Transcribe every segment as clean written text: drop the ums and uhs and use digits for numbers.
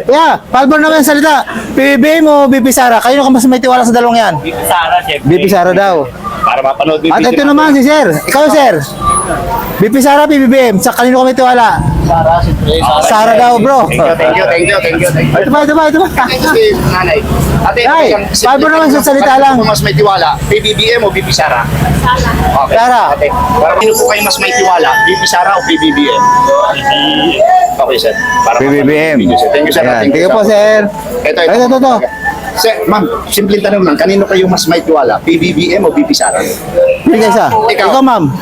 Yeah, Palbor naman ang salita. PBBM o BP Sara? Kayo ka mas may tiwala sa dalawang yan? BP Sara, syempre. BP Sara daw. Para mapanood yung At ito naman si Sir. Ikaw, Sir. BP Sara, PBBM. Sa kanino ka may tiwala? Sara, syempre. Sara daw, bro. Thank you. Ito ba? Kasi nanay. Ate, Ay, Palbor naman sa salita lang. Kung mas may tiwala, PBBM o BP Sara? Okay. Sara. Ate, para po kayo mas may tiwala, BP Sara o PBBM? Okay, sir. Para PBBM. Thank you, sir. Ayan. Thank you po, Sir. Ito. Sir, ma'am, simpleng tanong lang. Kanino kayo mas may tiwala? PBBM o BP Sara? Hindi isa. Ikaw, ma'am.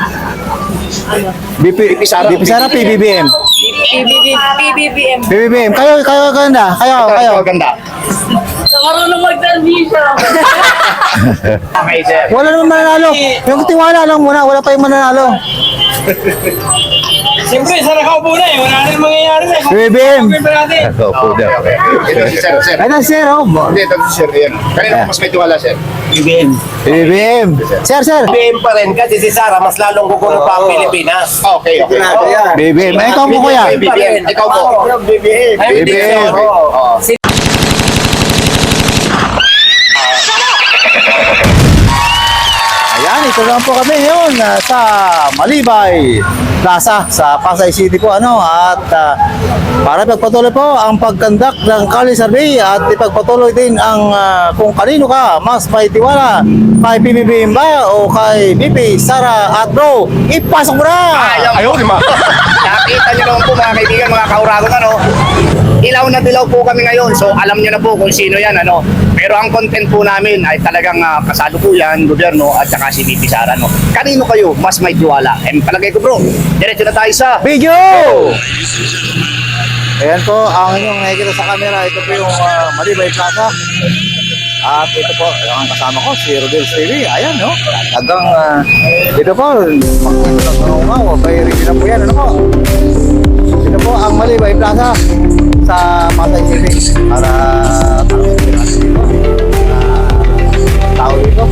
BP Sara. BP Sara, PBBM. PBBM. PBBM. Kayo ganda. Kayo. Ganda. Marunong mag-transmission. Okay, sir. Wala naman mananalo. Yung tiwala lang muna, wala pa yung mananalo. Siyempre, sa nakaupo na eh. Wala nang mangyayari na. PBBM. Okay. Ito si sir, sir. Ay, Sir, oh. Hindi, ito si sir. Yan. Kanino mas may tiwala, sir? PBBM. Sir. BM pa rin kasi si Sara mas lalong kukulo pa ang Pilipinas. Okay. PBBM. Ay, ikaw po, kuya. BBM. Ikaw po. BBM. BBM. Ayan, ito lang po kami ngayon sa Malibay Plaza sa Pasay City po at para ipagpatuloy po ang pagkandak ng Kali Survey at ipagpatuloy din ang kung kanino ka mas may tiwala, kay PBBM ba o kay BP Sara. At bro, ipasok mo na! Ayun, ma. Nakita niyo naman po mga kaibigan, mga kauragon, ilaw na dilaw po kami ngayon. So alam niyo na po kung sino yan, Pero ang content po namin ay talagang kasalukuyan, gobyerno at saka si BP Sara, Kanino kayo mas may tiwala? Palagay ko, bro, diretso na tayo sa Video! Ayan po, ang inyong nakikita sa camera, ito po yung Malibay Plaza. At ito po, ang kasama ko, si Rodel TV. Ayan, Hanggang, ito po, magkakulong may review na po yan, po. Ito po ang Malibay Plaza sa Pasay City. Para tao dito,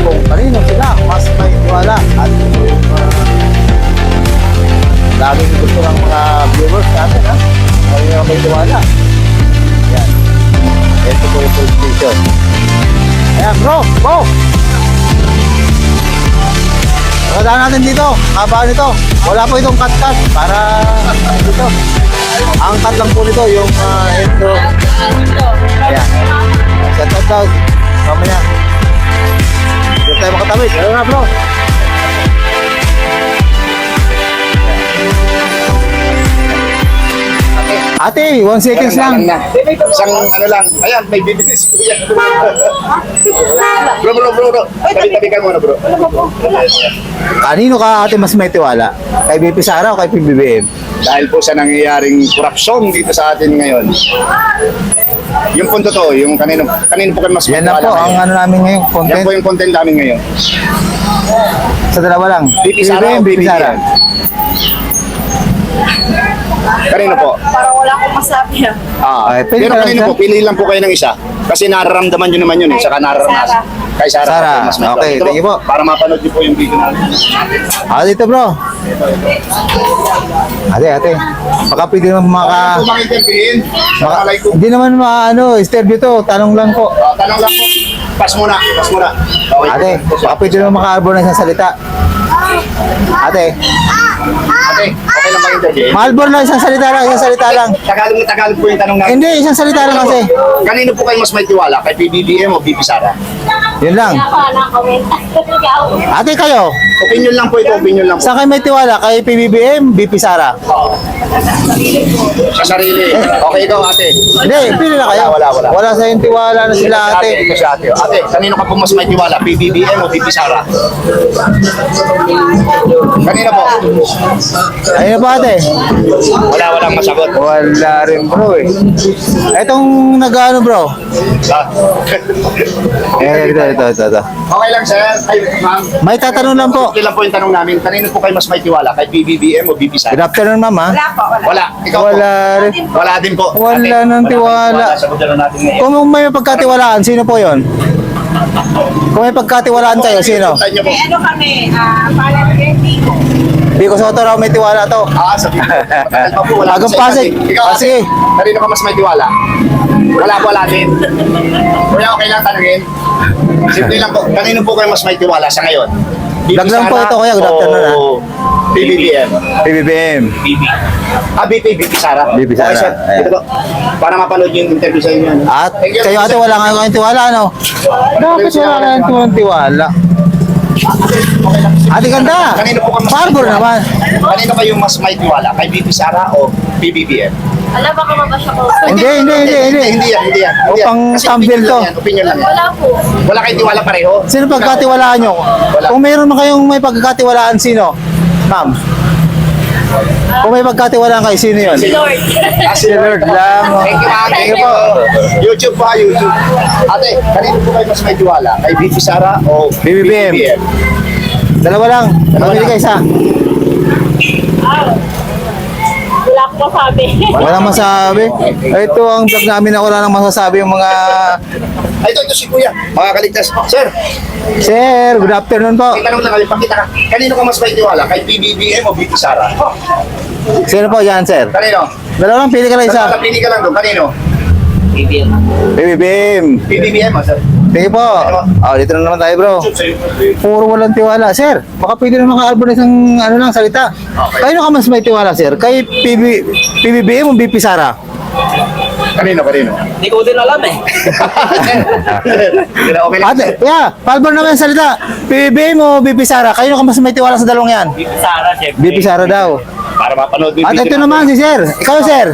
kung kanino sila mas may tiwala. At ito yung laging gusto ng mga viewers natin, kanino may tiwala. Ayan. Ito po yung position. Ayan, bro! Pagkadaan natin dito, haba nito. Wala po itong cut-cut para dito. Ang cut lang po nito, yung intro. Ayan. Shout out. Mamaya. Dito tayo makatawid. Ayun na, bro. Ate, 1 seconds lang. Isang lang. Ayan, may bibigis ko yan. Bro. Tabi ka muna, bro. Kanino ka ate mas may tiwala? Kay BP Sara o kay PBBM? Dahil po sa nangyayaring korupsyon dito sa atin ngayon. Yung punto to, yung kanino po kayo mas Yan na po ang ngayon? namin ngayon, Yan content. po yung content namin ngayon. Sa dalawa lang. BP Sara o BP Sara. Kanino po? Parang wala akong masabi. Okay, pili Pero ka lang kanino isa? po, pili lang po kayo ng isa. Kasi nararamdaman nyo naman yun, saka nararanasan. Kay Sara. Sara, mas may okay, ito, thank you po. Para mapanood nyo po yung video natin. Dito bro. Ate. Baka pwede naman Kung makikirpihin, makalay ko. hindi naman interview to. Tanong lang po. Tanong lang po. Pas muna. Okay. Ate, baka pwede naman maka-arbor na isang salita. Ate, okay lang mag-interview? ma-arbor na isang salita lang. Tagalog po yung tanong natin. Hindi, isang salita lang kasi. Kanino po kayo mas may tiwala? Kay PBBM o BP Sara? Yun lang. Ate kayo, Opinion lang po ito, opinion lang po. saan kayo may tiwala? Kay PBBM, BP Sara? Sa sarili. Okay, ikaw ate. Hindi, pili na kayo. Wala. Wala sa yung tiwala na sila ate. Ito si ate. Ate, kanino ka po mas may tiwala? PBBM o BP Sara? Kanino po? Ayun ba ate? Walang masagot. Wala rin bro eh. Etong nag-ano bro? Ito. Okay lang sir. Ay, ma'am. May tatanong lang po. Okay lang po yung tanong namin. Kanino po kayo mas may tiwala? Kay PBBM o BP Good Sara? afternoon ma'am ha. Wala. Ikaw po? Wala rin. Wala din po. Wala Ate, nang tiwala. Sa gobyerno natin ngayon. Kung may mapagkatiwalaan, sino po yon? Kung may pagkatiwalaan kayo, sino? Puntahan niyo po. Ano kami, parang Enrico. Biko Soto raw may tiwala to. Sabi ko. Matagal pa po. Wala Agang pa sa Pasig. ikaw, Ikaw, Sige. Kanino ka mas may tiwala? Wala din. Kuya, okay lang tanungin. Simple lang po. Kanino po kayo mas may tiwala sa ngayon? Vlog lang po ito, kuya. Good afternoon, ha? BBBM. PBBM. BP Sara. BP Sara, Okay, sir. ayan. Ito po. Para mapanood yung interview sa inyo. ano? At Thank you, kayo ate, sir. wala nga kayong tiwala, ano? Bakit wala kayong tiwala? Okay lang. Ate ganda. Kanino po kayo mas Parbor naman. Kanino kayo mas may tiwala? Kay BP Sara o BBBM? Alam, baka mabasya ko. Hindi. Hindi yan. Upang Kasi thumbnail opinion to. lang yan, Opinion lang yan. Wala po. Wala kayong tiwala pareho? Sino pagkatiwalaan nyo? Wala. Kung mayroon man kayong may pagkatiwalaan, sino? Ma'am. Kung may pagkatiwalaan kayo, sino yun? Si Lord. Si Lord lang. Thank you, ma'am. Thank you po. YouTube pa, YouTube. Ate, kanino po kayo mas may tiwala? Kay BP Sara o BBBM? Dalawa lang. Mamili kayo isa. Wala ko masabi. Wala masabi. Ito ang vlog namin na wala nang masasabi yung mga... Ay, ito si Kuya. Mga kaligtas. Sir, Sir, good afternoon po. itanong lang, pakita ka. Kanino ka mas may tiwala? Kay BBBM o BP Sara? Sino po yan, sir? Kanino? Dalawa lang, pili ka lang isa. Pili ka lang doon. Kanino? BBBM. BBBM, sir. Sige po. Dito na naman tayo, bro. Puro walang tiwala. Sir, baka pwede naman ka-album na isang ano lang, salita. Kayo ka mas may tiwala, sir? Kay PBBM o BP Sara? Kanino? Hindi ko din alam eh. Okay lang. Ate, pa-album naman yung salita. PBBM o BP Sara? Kayo ka mas may tiwala sa dalawang yan? Dito Sara, syempre. BP Sara daw. Para mapanood yung At video ito naman si sir. Ikaw, sir.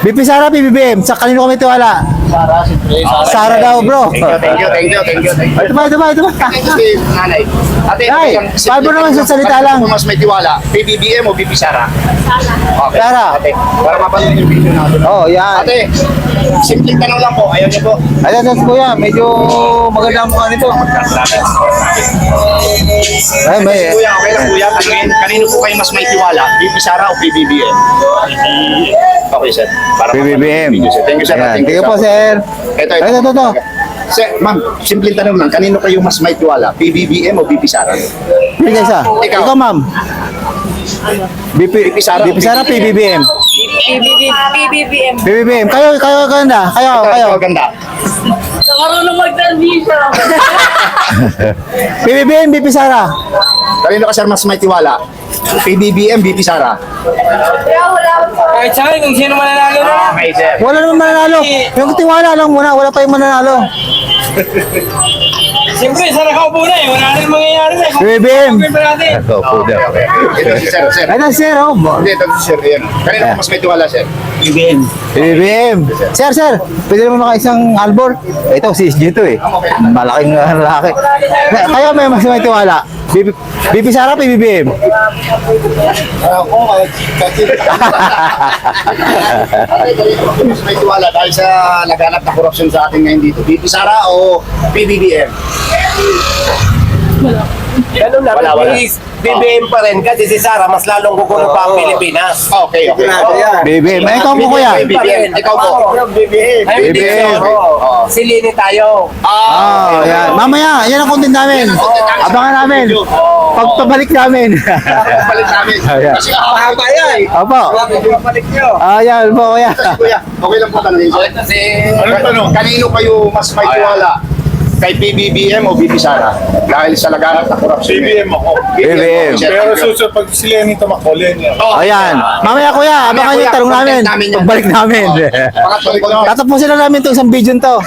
BP Sara, PBBM. Sa kanino ka may tiwala? Sara, syempre. Sara daw, bro. Thank you. Ito ba? Si nanay. Ate, Ay, paano naman sa salita lang? Kung mas may tiwala, PBBM o BP Sara? Okay. Sara. Ate, para mapanood yung video natin. Oh, yan. Ate, simpleng tanong lang po. Ayaw niyo po. Ayan, kuya. Medyo maganda ang mukha nito. Ay, may... Kuya, okay lang kuya. Kanino po kayo mas may tiwala? BP Sara o PBBM? Okay, sir. Para mapanood PBBM. yung video, sir. Thank you, sir. Ayan. Thank you po, sir. Ito. Sir, ma'am, simpleng tanong lang. Kanino kayo mas may tiwala? PBBM o BP Sara? Pili ka isa. Ikaw. Ikaw, ma'am. BP Sara. BP Sara, PBBM. PBBM. PBBM. Kayo ganda. Kayo. Ikaw, ganda. Marunong mag-transmission. PBBM, BP Sara. Kanino ka, sir, mas may tiwala? PBBM, BP Sara? Kaya wala po. Kahit sa akin, kung sino mananalo na. Okay, sir. Wala naman mananalo. Yung tiwala lang muna. Wala pa yung mananalo. Siyempre, sa nakaupo na eh. Wala rin mangyayari na eh. PBBM. Kung natin. Ito po Okay, okay. Ito si sir, sir. Ayan, sir. Oh. Hindi, ito si sir. Yan. Kanino ka mas may tiwala, sir? PBBM. Sir. Pwede naman maka isang albor. Ito, si SG to eh. Malaking lalaki. Kaya mas may tiwala. BP Sara, PBBM. Oo, kasi... Mas may tiwala dahil sa laganap na korupsyon sa atin ngayon dito. BP Sara o PBBM? Ganun lang. Wala. BBM pa rin kasi si Sara mas lalong gugulo pa ang Pilipinas. Okay. PBBM. Ay, ikaw po kuya. BBM. Ikaw po. BBM. BBM. Si Lini tayo. Oh, yan. Mamaya, yan ang content namin. Abangan namin. Pagpabalik namin. Palit namin. Ayan. Kasi mahaba yan. Opo. Pabalik nyo. Ayan po kuya. Kuya, okay lang po tanongin. Kanino kayo mas may tiwala? Kay PBBM o BP Sara? Dahil sa laganap na korupsyon. BBM ako. BBM. Pero susunod pag si Lenny tumakbo, Lenny ako. Ayan. Mamaya kuya, abangan yung tanong namin. Pagbalik namin. Tatapusin na namin itong isang video to.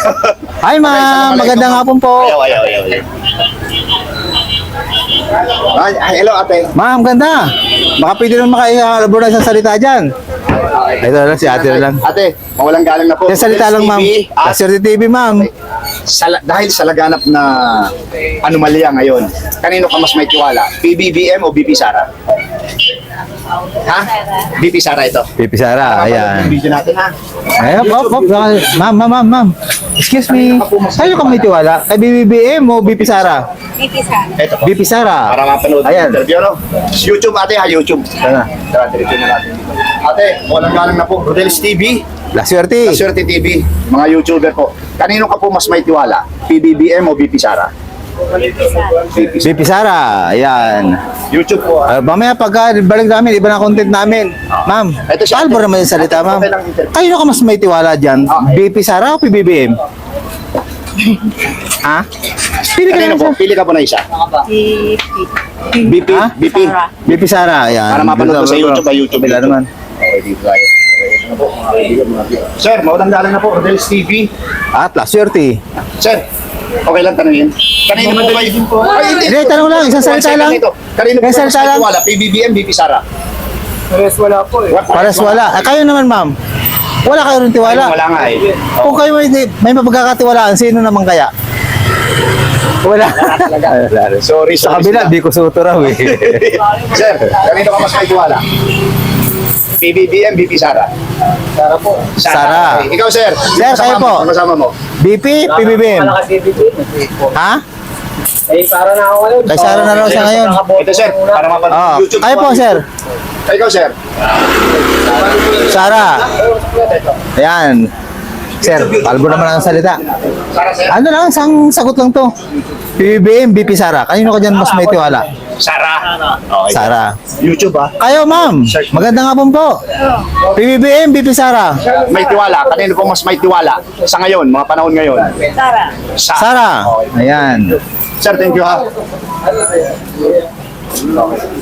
Hi ma'am, magandang hapon po. Ayaw. Ay, hello ate. Ma'am, ganda. Baka pwede naman makailabor na isang salita dyan. Ito na lang, si ate na lang. Ate, mawalang galang na po. Yung salita lang ma'am. Sir TV ma'am. Dahil sa laganap na anomalya ngayon, kanino ka mas may tiwala? PBBM o BP Sara? Ha? BP Sara ito. Pipi Sara, Yung ayan. video natin ha. Ayan, pop. Ma'am. Excuse me. Sa'yo ka may tiwala? Kay BBM o BP Sara? Ito po. BP Sara. Para mapanood Ayan. yung interview, no? YouTube ate ha, YouTube. Tara. Tara, diretso na natin. Ate, walang galang na po. Rodel's TV. La Suerte. Swerte TV, mga YouTuber po. Kanino ka po mas may tiwala? PBBM o BP Sara? BP Sara, ayan. YouTube po. Mamaya pagka balik namin, iba na content namin. Ma'am, Ito siya. paano naman yung salita, ma'am? Okay lang, interview. Kanino ka mas may tiwala dyan? Okay. BP Sara o PBBM? Ha? Pili ka Kanino na po? isa. Pili ka po na isa. BP, Ha? BP. BP Sara, ayan. Para mapanood mo sa YouTube, YouTube. Bila naman. Okay, dito tayo. Okay, na po, mga kaibigan, mga kaibigan. Sir, mawalang galang na po, Rodel's TV. At La Suerte. Sir, okay lang tanongin. Kanino po ba yung... Ay, Hindi, tanong lang, isang salita lang. Kanino po Isang mas salita may lang. tiwala? PBBM, BP Sara? Pares wala po eh. Pares wala. Kayo naman, ma'am. Wala kayo rin tiwala. Wala nga eh. Kung kayo may mapagkakatiwalaan, sino naman kaya? Wala. Sorry, Sa sorry. kabila, di ko suto raw eh. Sir, kanino ka mas may tiwala? PBBM, BP Sara? Sara po. Sara. Okay. Ikaw, sir. Sir, kayo po. Kasama mo. BP, PBBM. Malakas BBB. Ha? Eh, Sara na ako ngayon. Kay Sara na raw siya ngayon. Ito, sir. Para mapanood Oh, YouTube. kayo po, sir. Ikaw, sir. Sara. Ayan. Sir, palbo naman ang salita. Sara, sir. Ano lang, isang sagot lang to. PBBM, BP Sara. Kanino ka dyan mas may tiwala? Sara. Okay. Sara. YouTube, ah. Kayo, ma'am. Magandang hapon po. PBBM, BP Sara. May tiwala. Kanino po mas may tiwala? Sa ngayon, mga panahon ngayon. Sara. Sara. Ayan. Sir, thank you, ha.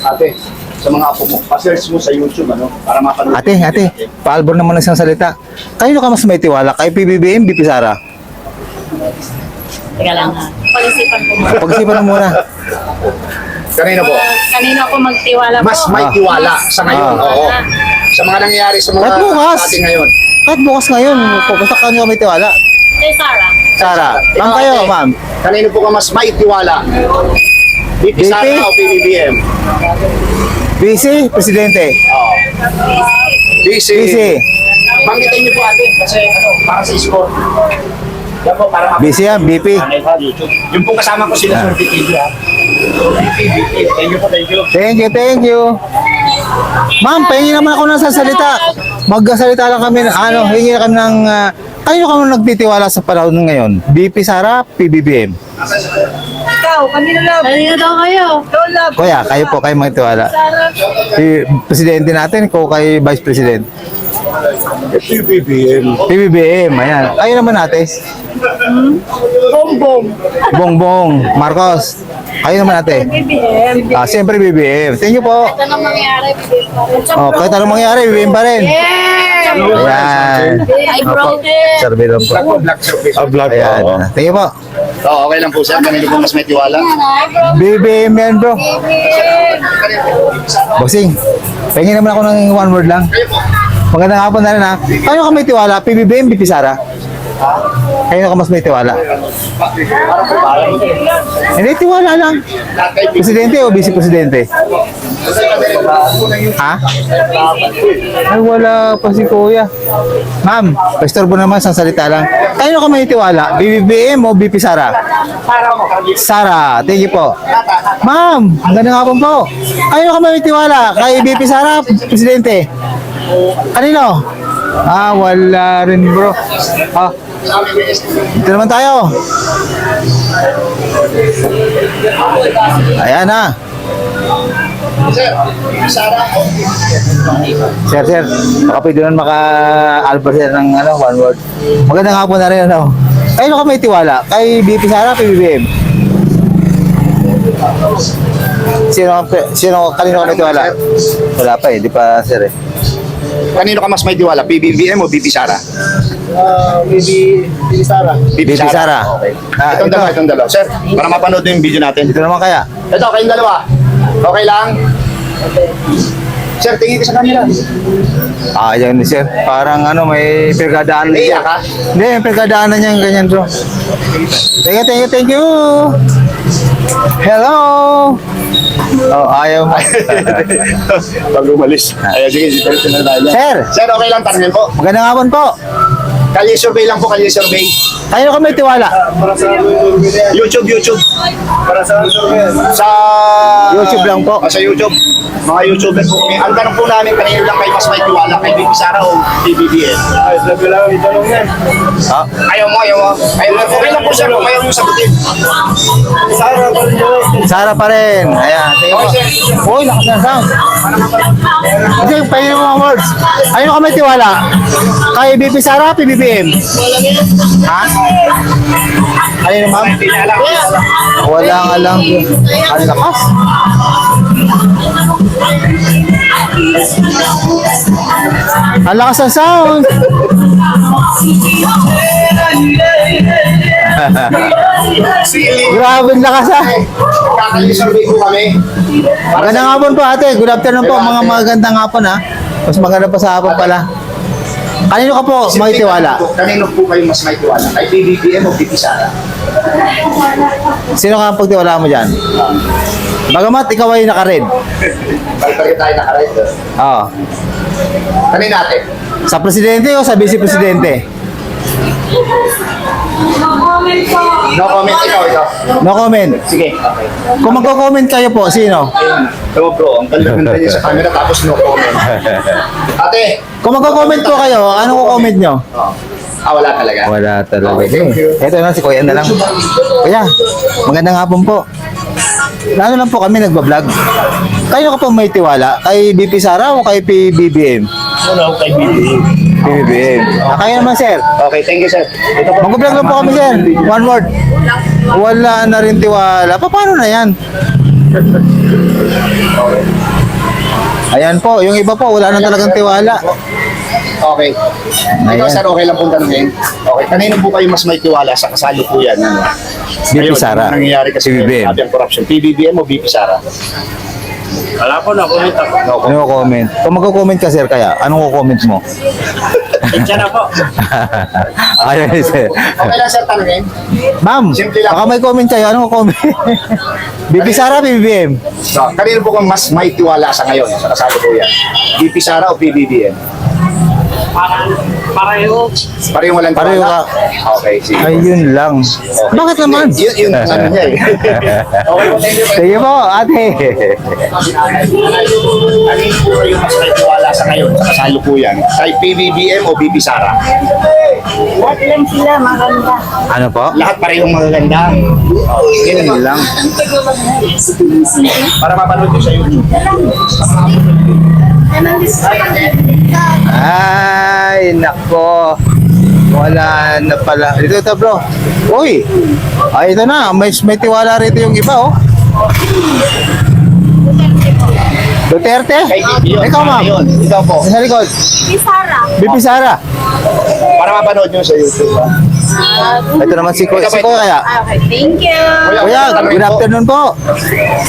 Ate, sa mga apo mo, pa-search mo sa YouTube, ano, para mapanood. Ate, paalbor naman ng isang salita. Kanino ka mas may tiwala? Kay PBBM, BP Sara? Teka lang ha. Pag-isipan ko muna. Pag-isipan mo muna. Kanino po? Kanino ako magtiwala po? Mas may tiwala sa ngayon. Ah. Oo. Sa mga nangyayari sa mga Kahit bukas. ating ngayon. Kahit bukas ngayon, basta kanino ka may tiwala? Kay Sara. Sara. Ma'am Ikaw, kayo, ate, ma'am. Kanino po ka mas may tiwala? BP BP? Sara o PBBM? BC, Presidente. Oo. BC. BC. Banggitin niyo po ate kasi ano, para sa score. Yan po, para BC yan, BP. Yung pong kasama ko sila sa TV, ha? BP. Thank you po, thank you. Thank you. Ma'am, pahingi naman ako ng sasalita. Magsasalita lang kami, hingi na kami ng... kanino ka nagtitiwala sa panahon ngayon? BP Sara, PBBM? Ikaw, kanino lang? Kanino daw kayo? Kuya, kayo po kayo magtiwala. Si Presidente natin, ko kay Vice President. PBBM. PBBM, ayan. Kayo naman natin. Bongbong. Bongbong, Marcos. Kayo naman natin. BBM. Siyempre BBM. Thank you po. Ito nang mangyari, BBM. Oh, kahit anong mangyari, BBM pa rin. Yeah! Ayan. I broke it. Survey lang po. Black Surface. Vlog Ayan. Thank you po. Oo, okay lang po, sir. Kanino po mas may tiwala? I broke BBM yan, bro. BBM. Bossing, pahingin naman ako ng one word lang. Magandang hapon na rin ha. Kayo ka may tiwala? PBBM, BP Sara? Kayo ka mas may tiwala? Hindi, tiwala lang. Presidente o Vice Presidente? Ha? Ay, wala pa si Kuya. Ma'am, pastorbo naman sa salita lang. Kayo ka may tiwala? BBM o BP Sara? Sara, thank you po. Ma'am, magandang hapon po. Kayo ka may tiwala? Kay BP Sara, Presidente? Kanino? Wala rin bro. Dito naman tayo. Ayan na. Sir, baka pwede naman maka-albert sir ng one word. Magandang hapon na rin, ano. Kayo ka may tiwala? Kay BP Sara, PBBM? Kanino ka may tiwala? Wala pa eh, di pa sir eh. Kanino ka mas may tiwala? PBBM o BP Sara? BP Sara. BP Sara. Okay. Ah, Itong dalawa. Sir, para mapanood yung video natin. Dito naman kaya. Ito, kayong dalawa. Okay lang? Sir, tingin ka sa camera. Yan ni sir. Parang may pergadaan Iya ka? Hindi, may pergadaanan niya ganyan bro. Thank you. Hello. Ayaw mo. Pag umalis. Sige, dito na tayo. Sir. Sir, okay lang, tanongin po. Magandang hapon po. Kalye survey lang po, kalye survey. Kayo ka may tiwala? YouTube. Para sa Sa YouTube lang po. Sa YouTube. Mga YouTuber po kami. Ang tanong po namin, kanino lang kayo mas may tiwala? Kay BP Sara o PBBM? Ay, sabi lang, itanong yan. Ah, Ayaw mo. Okay lang po sir, kung ayaw mo sagutin. Sara, pa rin yun. Sara pa rin. Ayan. Tingnan mo. Uy, lakas ng sound. Kasi pahingin mo mga words. Ayun ka may tiwala? Kay BP Sara, PBBM? Ha? Ayun ma'am? Hindi na alam. Wala nga lang. Ang lakas. Ang lakas ng sound. Grabe ang lakas ah. Kakalye survey po kami. Magandang hapon po ate. Good afternoon po. Mga magandang hapon ha. Mas maganda pa sa hapon pala. Kanino ka po may tiwala? Kanino po kayo mas may tiwala? Kay PBBM o BP Sara? Sino ka ang pagtiwala mo dyan? Bagamat ikaw ay naka-red. Balik tayo nakaray. Oo. Kanino natin? Sa presidente o sa vice presidente? No comment, ikaw. No comment. Sige. Okay. Kung magko-comment kayo po, sino? Ito bro, ang ganda niya sa camera tapos no comment. Ate! Kung magko-comment po kayo, anong ko-comment nyo? Wala talaga. Wala talaga. Okay, thank you. Ito na, si Kuya na lang. Kuya, magandang hapon po. Lalo lang po kami nagbablog. Kayo ka po may tiwala? Kay BP Sara o kay PBBM? Ano kay BBM? PBBM. Kayo naman, sir. Okay, thank you sir. Ito po. Mag-vlog lang po kami, sir. One word. Wala na rin tiwala. Paano na yan? Ayan po, yung iba po, wala na talagang tiwala. Okay. Ikaw Ayan. sir, okay lang pong tanongin. Okay, kanino po kayo mas may tiwala sa kasalukuyan? Ano? BP Ngayon, Sara. ano nangyayari kasi PBBM. sabi ang corruption? PBBM o BP Sara? Wala po na, comment ako. Ano ko comment? Kung magko-comment ka, sir, kaya, anong ko-comment mo? Diyan na po. Ayun, sir. Okay lang sir, tanongin. Ma'am, Simple lang. baka may comment kayo. Anong comment? BP Sara, PBBM? So, kanino po kang mas may tiwala sa ngayon sa kasalukuyan? BP Sara o PBBM? Pareho. Parehong walang Pareho tiwala? Okay, sige. Ayun lang. Bakit naman? Yun ano niya eh. Okay po, thank you. Sige po, ate. Kanino po kayo mas may tiwala sa ngayon sa kasalukuyan? Kay PBBM o BP Sara? Lahat lang sila, maganda. Ano po? Lahat parehong magaganda. Yun lang. Para mapanood nyo sa YouTube. Ay, nako. Wala na pala. Ito bro. Uy. Ay, ito na. May tiwala rito yung iba, oh. Duterte? Kay BP yun. Ikaw, ma'am. Yun. Ikaw po. Sa likod. Si Sarah. BP Sara. Para mapanood nyo sa YouTube. Ito naman si Kuya. Si Kuya kaya. Okay, thank you. Kuya, good afternoon po.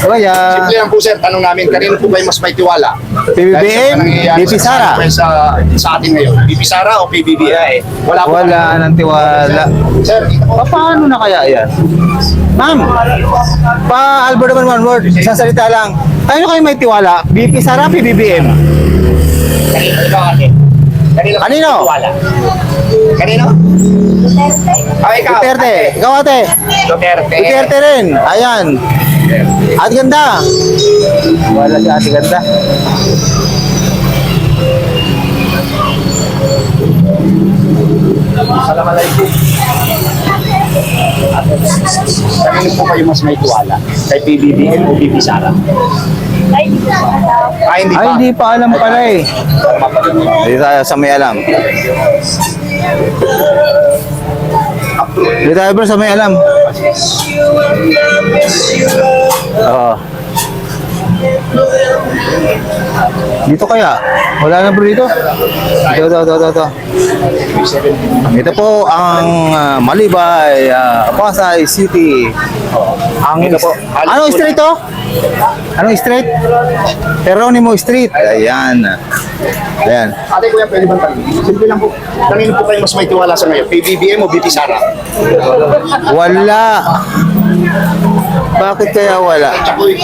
Kuya. Simple lang po sir, tanong namin, kanino po kayo mas may tiwala? PBBM, Dahil sa nangyayari BP sa Sara. kasalukuyan sa atin ngayon. BP Sara o PBBM? Wala po. Wala nang tiwala. Sir, dito po. Paano na kaya yan? Ma'am, pa-Albert naman one word. Isang salita lang. Kanino kayo may tiwala? BP Sara, PBBM? Kanino ikaw ate? Kanino? Kanino? Tiwala? Kanino? Ikaw. Duterte. Ikaw ate. Duterte. Duterte rin. Ayan. Ate Ganda. Wala si Ate Ganda. Assalamualaikum. Kanino po kayo mas may tiwala? Kay PBBM o BP Sara? Ay, hindi pa. Ay, hindi pa alam pala eh. Hindi tayo sa may alam. Hindi tayo bro sa may alam. Oo. Dito kaya? Wala na bro dito? Ito. Ito po ang Malibay, Pasay City. Ang Ito po. Anong street to? Anong street? Geronimo Street. Ayan. Ayan. Ate kuya, pwede bang tanong? Simple lang po. Kanino po kayo mas may tiwala sa ngayon? PBBM o BP Sara? Wala. Bakit kaya wala? Tsakoy.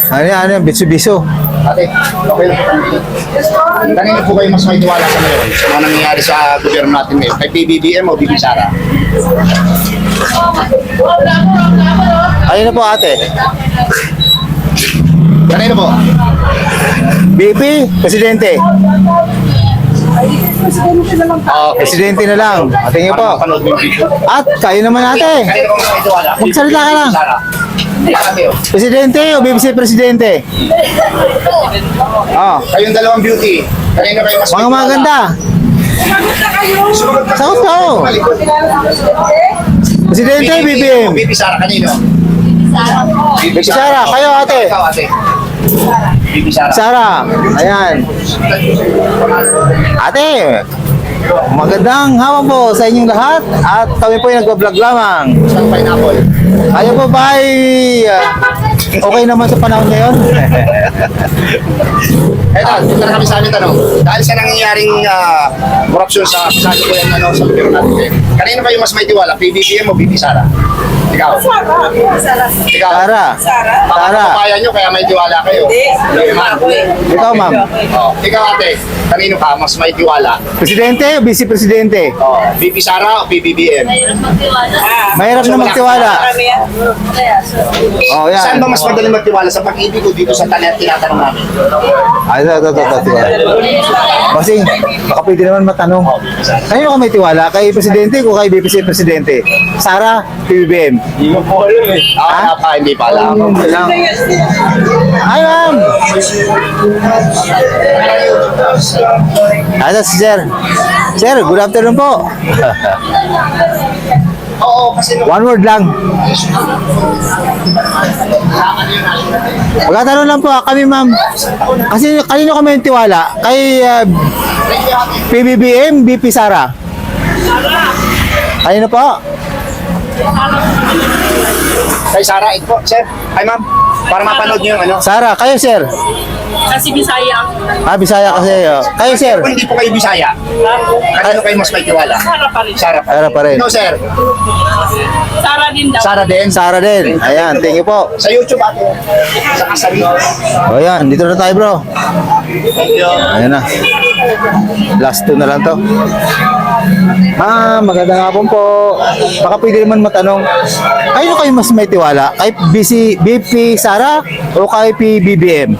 Ano yan? Biso-biso. Ate, okay lang po kami. Kanina po kayo mas may tiwala sa ngayon sa mga nangyayari sa gobyerno natin ngayon. Kay PBBM o BP Sara? Ayun na po ate. Kanina po? BP, Presidente. Okay. Presidente na lang. Tingin po. Para mapanood mo yung video. At kayo naman ate. Kanina po mas may tiwala. Magsalita ka lang. Sara. Ate, oh. Presidente o BBC Presidente? Oh, Kayong dalawang beauty. Kanina kayo mas may mga tiwala. maganda. Sumagot ka. Sagot ka, oh. Presidente, BBM. BP Sara, kanino? BP Sara, kayo ate. Ikaw ate. BP Sara. Sara, ayan. Ate, magandang hapon po sa inyong lahat at kami po ay nagbablog lamang. Isang pineapple. Kayo po ba ay okay naman sa panahon ngayon? Eto, dito na kami sa aming tanong. Dahil sa nangyayaring korupsyon sa kasali ko yan sa gobyerno natin. Kanino kayo mas may tiwala? PBBM o BP Sara? Ikaw? Ikaw? Sara. Baka Sara. kapayan nyo kaya may tiwala kayo. Hindi. Ma'am. Ikaw ma'am. Oh, ikaw ate, kanino ka mas may tiwala? Presidente o Vice Presidente? Oh, BP Sara o PBBM? Mahirap na magtiwala. Oh, Saan yan. ba mas madaling magtiwala? Sa pag-ibig o dito sa tinatanong namin? Ay, ito. Kasi, baka pwede naman matanong. Kanino ka may tiwala? Kay Presidente o kay BBC Presidente? Sara, PBBM? Hindi mo po alam eh. Hindi pa alam. Lang. Ay, ma'am! Ito si Sir. Sir, good afternoon po. Oo, kasi nung One word lang. Magkatanong lang po kami, ma'am. Kasi kanino kami yung tiwala? Kay PBBM, BP Sara? Kanino po? kay Sara, ito po, sir. Ay ma'am, para mapanood nyo yung ano. Sara, kayo, sir. Kasi Bisaya. Bisaya kasi. Kayo, sir. Kung hindi po kayo Bisaya, kanino kayo mas may tiwala? Sara pa rin. Sara. Sara pa rin. Ikaw, sir. Sara din daw. Sara din. Sara din. Ayan, thank you po. Sa YouTube ate. Sa kasari. O yan, dito na tayo, bro. Thank you. Ayan na. Last two na lang to. Magandang hapon po. Baka pwede naman matanong, kayo kayo mas may tiwala? Kay BP Sara o kay PBBM?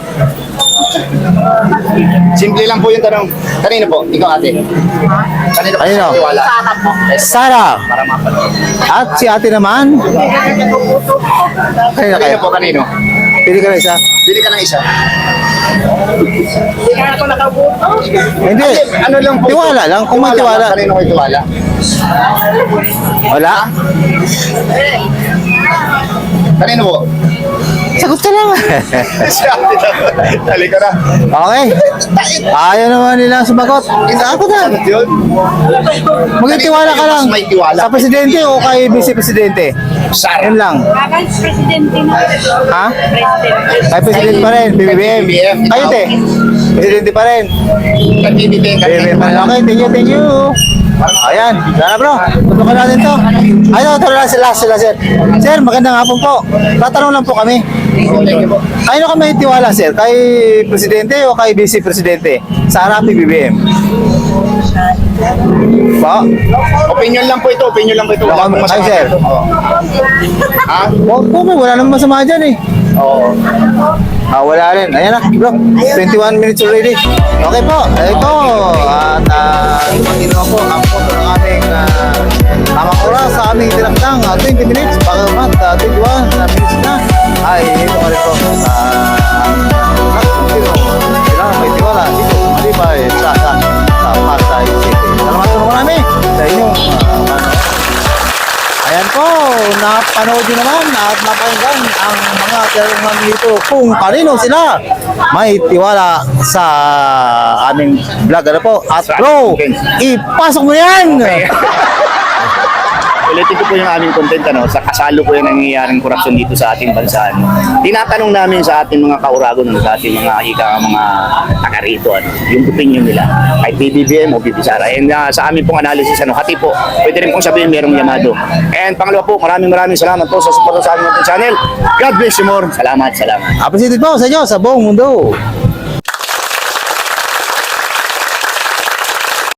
Simple lang po yung tanong. Kanino po? Ikaw ate. Kanino po Kanino? mas may tiwala? Sara. Para mapanood. At si ate naman? Kanino kayo? Kanino po, kanino? Pili ka na isa? Bili ka ng isa. Hindi. Ano lang po? Tiwala lang. Kung may tiwala. Kanino kayo tiwala? Wala? Kanino po? Sagot ka lang. Dali ka na. Okay. Ayaw naman nilang sumagot. Ako na. Sagot yun? Magtiwala ka lang. Mas may tiwala. Sa presidente o kay vice presidente? Sara. Yun lang. Presidente na. Ha? Kay presidente pa rin, PBBM. PBBM. Kayo, te? Presidente pa rin. Kanino PBBM pa rin. Okay, thank you. Ayan, sana bro. Tutukan natin to. Ayun, ito lang sila, sir. Sir, magandang hapon po. Tatanong lang po kami. Kayo kami tiwala, sir? Kay presidente o kay vice presidente? Sara, PBBM. Po? Opinion lang po ito, opinion lang po ito. Wala pong masama Ay, sir. dito. Oo. Ha? Wala namang masama dyan eh. Oo. Wala rin. Ayan na, bro. 21 minutes already. Okay po. Ito. At ginawa po ang photo ng aming tamang oras sa aming tinakdang 20 minutes. Pagamat 21 na minutes na. Ay, ito ka rin po sa sila may tiwala dito. Malibay sa Pasay City. Salamat po marami sa inyong Ayan po, napanood nyo naman at napakinggan ang mga tinanungan dito kung kanino sila may tiwala sa aming vlog. Ano po? At bro, ipasok mo yan! Ulitin ko po yung aming content sa kasalo po yung nangyayaring korupsyon dito sa ating bansa. Tinatanong namin sa ating mga kauragon, sa ating mga mga taga rito, yung opinion nila kay PBBM o BP Sara. And sa amin pong analysis, hati po, pwede rin pong sabihin merong yamado. And pangalawa po, maraming salamat po sa suporta sa aming channel. God bless you more. Salamat. Appreciated po sa inyo sa buong mundo.